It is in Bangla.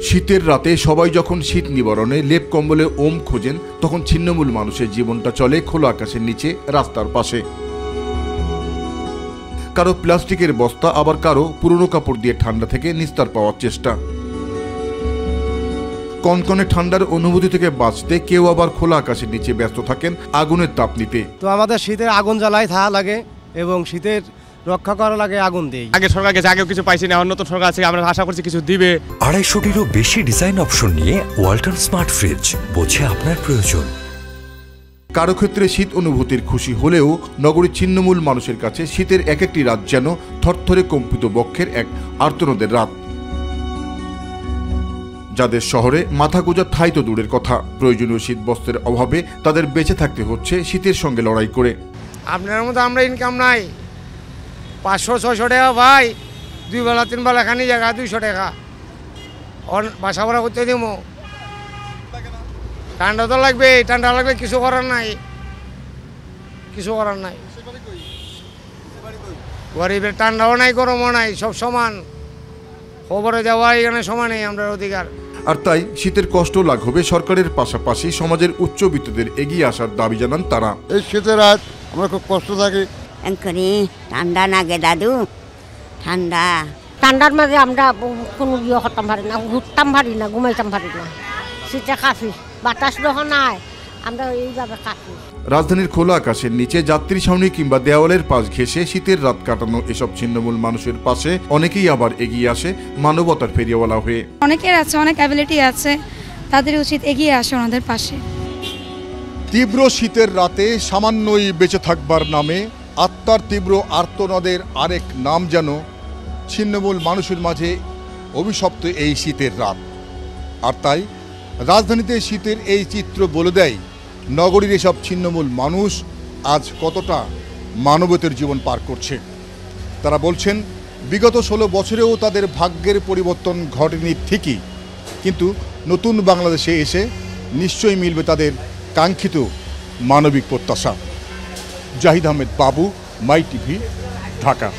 শীতের রাতে সবাই যখন শীত নিবারণে লেপ কম্বলে ওম খোঁজেন, তখন ছিন্নমূল মানুষের জীবনটা চলে খোলা আকাশের নিচে, রাস্তার পাশে। কারো প্লাস্টিকের বস্তা, আবার কারো পুরনো কাপড় দিয়ে ঠান্ডা থেকে নিস্তার পাওয়ার চেষ্টা। কনকনে ঠান্ডার অনুভূতি থেকে বাঁচতে কেউ আবার খোলা আকাশের নিচে ব্যস্ত থাকেন আগুনের তাপ নিতে। তো আমাদের শীতের আগুন জ্বালাই থাকা লাগে এবং শীতের রক্ষা করা লাগে আগুন দিয়ে। আগে সরকার গেছে, আগেও কিছু পাইছি না, নতুন সরকার আছে, আমরা আশা করছি কিছু দিবে। 250টিরও বেশি ডিজাইন অপশন নিয়ে ওয়ালটন স্মার্ট ফ্রিজ, বোঝে আপনার প্রয়োজন। কারো ক্ষেত্রে শীত অনুভূতির খুশি হলেও নগরীর ছিন্নমূল মানুষের কাছে শীতের এক একটি রাত যেন থরথরে কম্পিত বক্ষের এক আর্তনাদের রাত। যাদের শহরে মাথা গোঁজার ঠাঁই তো দূরের কথা, প্রয়োজনীয় শীত বস্ত্রের অভাবে তাদের বেঁচে থাকতে হচ্ছে শীতের সঙ্গে লড়াই করে। আপনার মতো আমরা ইনকাম নাই, 500-600 টাকা ভাই, 2 বেলা 3 বেলা খানি জায়গা 200 টাকা বাসা ভাড়া করতে দিব। ঠান্ডা তো লাগবে, ঠান্ডা লাগবে, কিছু করার নাই, কিছু করার নাই। গরিবের ঠান্ডাও নাই, গরমও নাই, সব সমান। খবরে যাওয়া এখানে সমানই আমরা অধিকার। আর তাই শীতের কষ্ট লাঘবে সরকারের পাশাপাশি সমাজের উচ্চবিত্তদের এগিয়ে আসার দাবি জানান তারা। এই শীতের রাত আমরা খুব কষ্ট থাকি। ঠান্ডা লাগে দাদু, ঠান্ডার মাঝে আমরা কোনো ইয়ে করতাম পারি না, ঘুরতাম পারি না, ঘুমাইতাম পারি না। শীতে কাশি, বাতাস যখন নাই আমরা এইভাবে কাশি। রাজধানীর খোলা আকাশের নিচে যাত্রী ছাউনি কিংবা দেওয়ালের পাশ ঘেঁষে শীতের রাত কাটানো এসব ছিন্নমূল মানুষের পাশে অনেকেই আবার এগিয়ে আসে মানবতার ফেরিওয়ালা হয়ে। অনেকের আছে, অনেক অ্যাবিলিটি আছে, তাদের উচিত এগিয়ে আসে ওনাদের পাশে। তীব্র শীতের রাতে সামান্যই বেঁচে থাকবার নামে আত্মার তীব্র আর্তনাদের আরেক নাম যেন ছিন্নমূল মানুষের মাঝে অভিশপ্ত এই শীতের রাত। আর তাই রাজধানীতে শীতের এই চিত্র বলে দেয় নগরীর এসব ছিন্নমূল মানুষ আজ কতটা মানবতার জীবন পার করছে। তারা বলছেন বিগত 16 বছরেও তাদের ভাগ্যের পরিবর্তন ঘটেনি ঠিকই, কিন্তু নতুন বাংলাদেশে এসে নিশ্চয়ই মিলবে তাদের কাঙ্ক্ষিত মানবিক প্রত্যাশা। জাহিদ আহমেদ বাবু, মাই টিভি, ঢাকা।